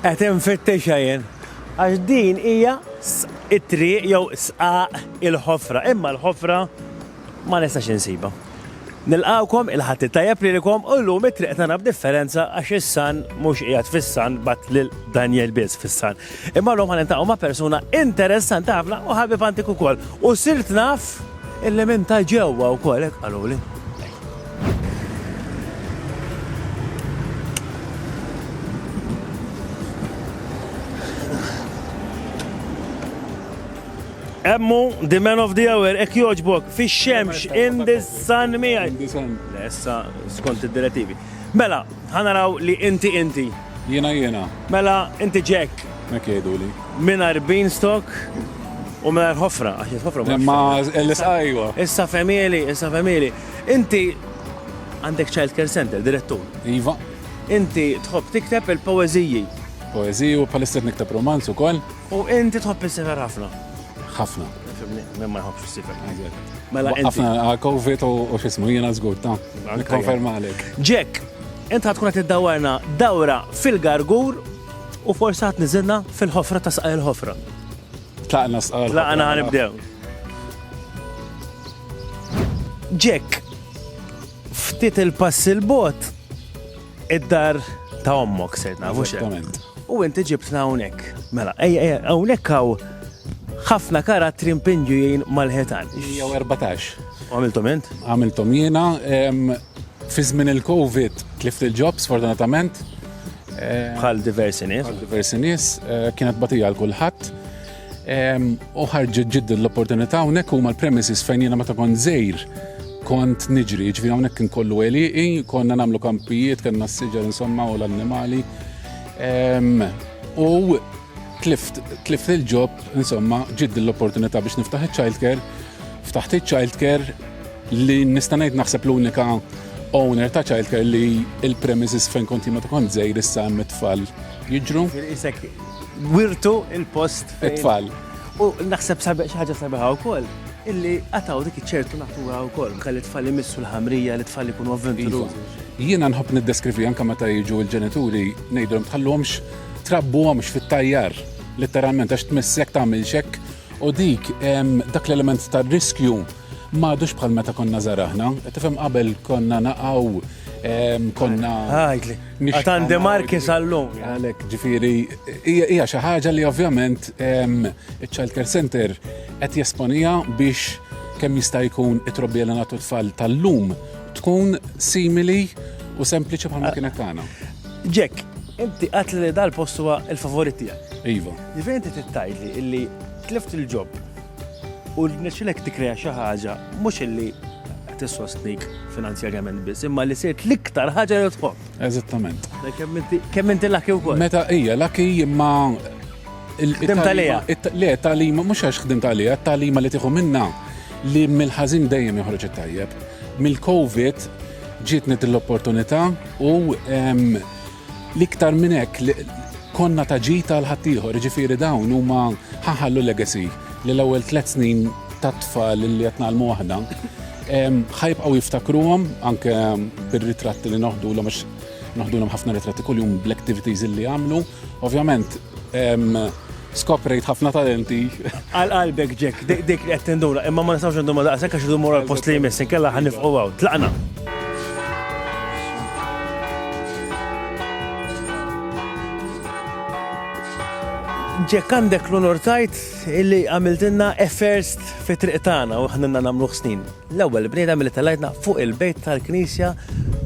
qed infittexa jien. Għax din hija it-triq jew sqaq il-ħofra, imma l-ħofra ma nistax insiba. Nilqawkom il-ħadd tajjeb lilkom u llum it-triq tagħna b'differenza għax is-san mhux qiegħed fis-san bat lil Daniel biss fis-san. Imma llum ħaniltaqgħu ma' persuna interessanti ħafna u ħabib antik ukoll. U sirt naf illi minn ta' ġewwa wkoll hekk qaluli. Emmu, the man of the hour, ek joġbok, fi xemx, in the sun miħaj. Issa, skont id-direttivi. Mela, ħanaraw li inti. Jena. Mela, inti Jack. Mek jgħidu li. Minar Beanstalk u minar ħofra. Għax ħofra. Ma l-isqajwa. Issa famili. Inti għandek Child Care Center, direttur. Iva. Inti tħobb tikteb il-poeziji. Poeziji u palestet niktab romanzu kol. U inti tħobb il-sefer ħafna. ħafna. Minn ma jħobbx il-sefer. Mela ħafna COVID u xismu jena zgur ta' konferma għalek. Jack, inti ħatkun qed tiddawarna dawra fil-Gargur u forsi ħadd niżilna fil-ħofra ta' saqaj il-ħofra. Tlaqna sqal. Tlaqna ħanibdew. Jack, ftit il-pass il-bot id-dar ta' ommok sejtna, Eżattament. U inti ġibtna hawnhekk. Mela, hawnhekk hawn ħafna karattri impinġujin mal-ħetan. Jew 14. Għamiltom int? Għamiltom jiena. Fi żmien il-COVID tlift il-job sfortunatament. Bħal diversi nies. Kienet batija għal kulħadd. U ħarġet ġidd l-opportunità hawnhekk huma l-premises fejn jiena meta kont żgħir kont niġri, ġifieri hawnhekk kien kollu għeliqi, konna nagħmlu kampijiet, kellna s-siġar insomma u l-annimali. U tlift il-job, insomma, ġidd l-opportunità biex niftaħ il-childcare. Ftaħt il-childcare li nista' ngħid naħseb l-unika owner ta' childcare li il-premises fejn kont meta kont żgħir issa hemm it-tfal jiġru. Isek wirtu il-post it-tfal. U naħseb xi ħaġa sabiħa wkoll illi għataw dik iċ-ċertu naħtuha wkoll, nħalli t-tfal imissu l-ħamrija li t-tfal ikunu avventurużi. Jiena nħobb niddeskrivi anke meta jiġu l-ġenituri ngħidulhom tħallhomx trabbuhomx fit-tajjar, letteralment għax tmissek tagħmel xekk u dik dak l-element tar-riskju m'għadux bħal meta konna żaraħna. Tifhem qabel konna naqgħu konna. Għajtli. Għatan demarki sal-lum. Għalek ġifieri hija xi ħaġa li ovvjament iċ-Child Care Center qed jesponija biex kemm jista' jkun it-trobbi li nagħtu tfal tal-lum tkun simili u sempliċi bħalma kienet tagħna. Jack, inti qatt li dal-post huwa l-favorit tiegħek. Iva. Ġifieri inti tittajli illi tlift il-job u nexxilek tikkrea xi ħaġa mhux illi tissostnik finanzjarjament biss, imma li sirt l-iktar ħaġa li tħobb. Eżattament. Kemm inti laki wkoll. Meta hija laki imma Ħdimt għaliha. Le, talima mhux għax ħdimt għaliha, talima li tieħu minnha li mill-ħażin dejjem joħroġ it-tajjeb. Mill-COVID ġietni l-opportunità u l-iktar minn hekk konna ta' ġita l-ħaddieħor, ġifieri dawn huma ħaħallu legacy li l-ewwel 3 snin tat-tfal li qed nagħmlu aħna ħajbqgħu jiftakruhom anke bir-ritratti li noħdulhom għax noħdulhom ħafna ritratti kuljum bl-activities li għamlu. Ovvjament skoprejt ħafna talenti. Għal-qalbek Jack, dik li qed tindura, imma ma nistgħux nduma daqshekk għax idu mura l-post li jmiss inkella ħanifqgħu hawn. Tlaqna. Jack għandek l-onor tajt illi għamiltilna first fi triq tagħna u ħnilna nagħmluh snin. L-ewwel bniedem li tellajtna fuq il-bejt tal-Knisja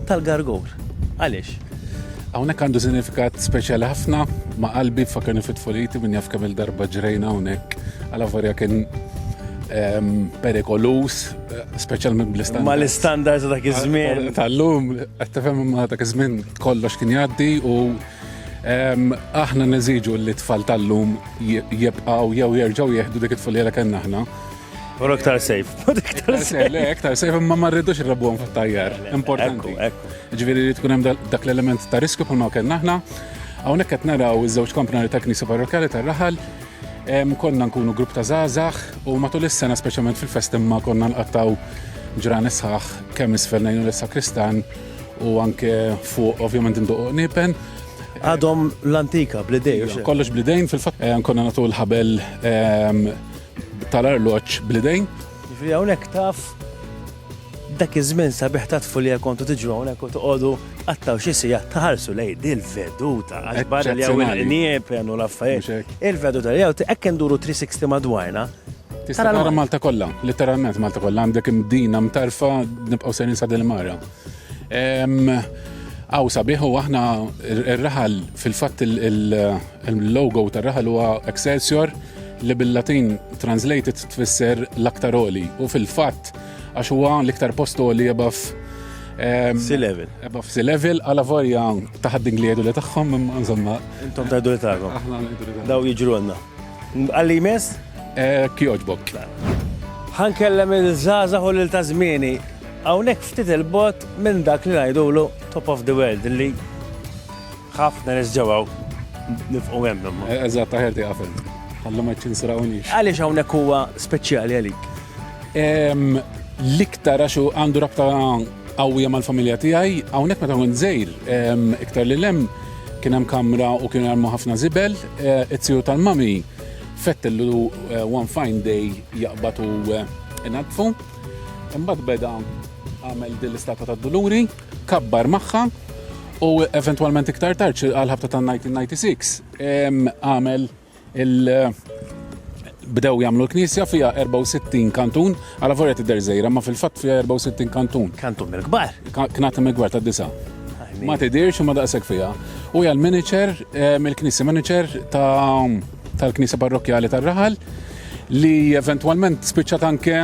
tal-Gargur. Għaliex? Hawnhekk għandu sinifikat speċjali ħafna ma' qalbi fakkarni fit-tfoliti minn jaf kemm il-darba ġrejna hawnhekk għal avarja kien perikolus, speċjalment bl-istandards. Ma l-istandards dak iż-żmien. Tal-lum, qed tifhem ma dak iż-żmien kollox kien jgħaddi u aħna neżiġu li t-tfal tal-lum jibqgħu jew jerġgħu jieħdu dik it-tfal li kellna aħna. U iktar safe. Le, iktar safe imma ma rridux irrabbuhom fit-tajjar. Importanti. Ġifieri li tkun hemm dak l-element ta' riskju bħalma kellna aħna. Hawnhekk qed naraw iż-żewġ komponenti ta' Knisja Parrokjali tar-Raħal. Konna nkunu grupp ta' żgħażagħ u matul is-sena speċjalment fil-fest imma konna nqattaw ġran isħaħ kemm isfel ngħinu lis-sakristan u anke fuq ovvjament indoq niepen. Għadhom l-antika bl-idej. Kollox bl-idejn fil-fatt nkonna nagħtu l-ħabel tal-arloġġ bl-idejn. Ġifieri hawnhekk taf dak iż-żmien sabiħ ta' tfulija kontu tiġu hawnhekk u toqgħodu tqattaw xi sija taħarsu lejn il-veduta għax barra li hawn il-qnieb u l-affarijiet. Il-veduta li hawn hekk induru 360 madwarna. Tista' tara Malta kollha, letteralment Malta kollha għandek imdina mtarfa nibqgħu serin sa dil-mara. Għaw sabiħu aħna ir-raħal fil-fatt il-logo tar-raħal huwa Excelsior li bil-Latin translated tfisser l-aktar oli u fil-fatt għax huwa l-iktar post oli above sea level. Above sea level għala vorja taħaddin li jgħidu li tagħhom imma insomma. Intom tajdu li tagħhom. Aħna ngħidu li tagħhom. Daw jiġru għandna. Għalli jmiss? Kjoġbok. Ħankellem il-żgħażagħ u lil ta' żmieni. Hawnhekk ftit il-bot minn dak li ngħidulu top of the world li ħafna nies ġewwa nifqu hemm imma. Eżatt ħerti għafel. Ħallu ma ċinsurawniex. Għaliex hawnhekk huwa speċjali għalik? L-iktar għaxu għandu rabta qawwija mal-familja tiegħi, hawnhekk meta kont żgħir iktar li lem kien hemm kamra u kienu hemm ħafna żibel, it-tiju tal-mami fettillu one fine day jaqbatu inadfu. Imbagħad beda għamel din l-istatwa tad-Duluri, kabbar magħha u eventwalment iktar tard għal-ħabta tan-1996 għamel bdew jagħmlu l-knisja fiha 64 kantun, għala vorja tidher żgħira, ma fil-fatt fiha 64 kantun. Kantun mill-kbar. Kienet mill-kbar tad-disa. Ma tidirx u ma daqshekk fiha. U hija l-manager mill-knisja manager tal-knisja parrokjali tar-Raħal li eventwalment spiċċat anke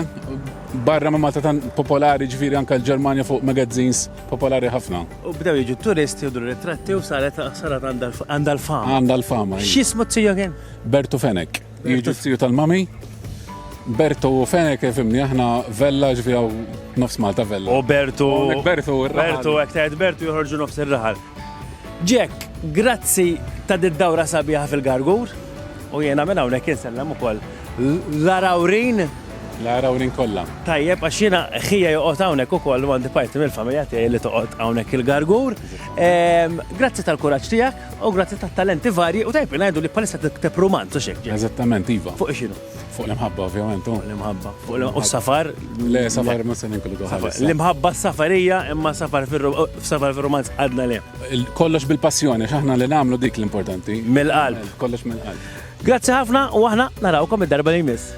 barra ma Malta tan popolari ġifieri anke l-Ġermanja fuq magazines popolari ħafna. U bdew jiġu turisti u ritratti u saret għandha l-fama. Għandha l-fama. X'ismu t-tiju kien? Bertu Fenek. Jiġu t-tiju tal-mami. Bertu Fenek fimni aħna vella ġifieri nofs Malta vella. U Bertu. Bertu hekk tgħid Bertu joħorġu nofs ir-raħal. Jack, grazzi ta' did-dawra sabiħa fil-Gargur u jiena minn hawnhekk insellem ukoll l-Arawrin. L-Arawrin kollha. Tajjeb għax jiena ħija joqgħod hawnhekk ukoll u għandi parti mill-familja tiegħi li toqgħod hawnhekk il-Gargur. Grazzi tal-kuraġġ tiegħek u grazzi tat-talenti varji u tajb ngħidu li bħalissa tikteb romanz u x'hekk. Eżattament iva. Fuq x'inhu? Fuq l-imħabba ovvjament. Fuq l-imħabba. U s-safar? Le, safar ma se ninkludu ħaġa. L-imħabba s-safarija imma safar fir-romanz għadna le. Kollox bil-passjoni, x'aħna li nagħmlu dik l-importanti. Mill-qalb. Kollox mill-qalb. Grazzi ħafna u aħna narawkom id-darba li jmiss.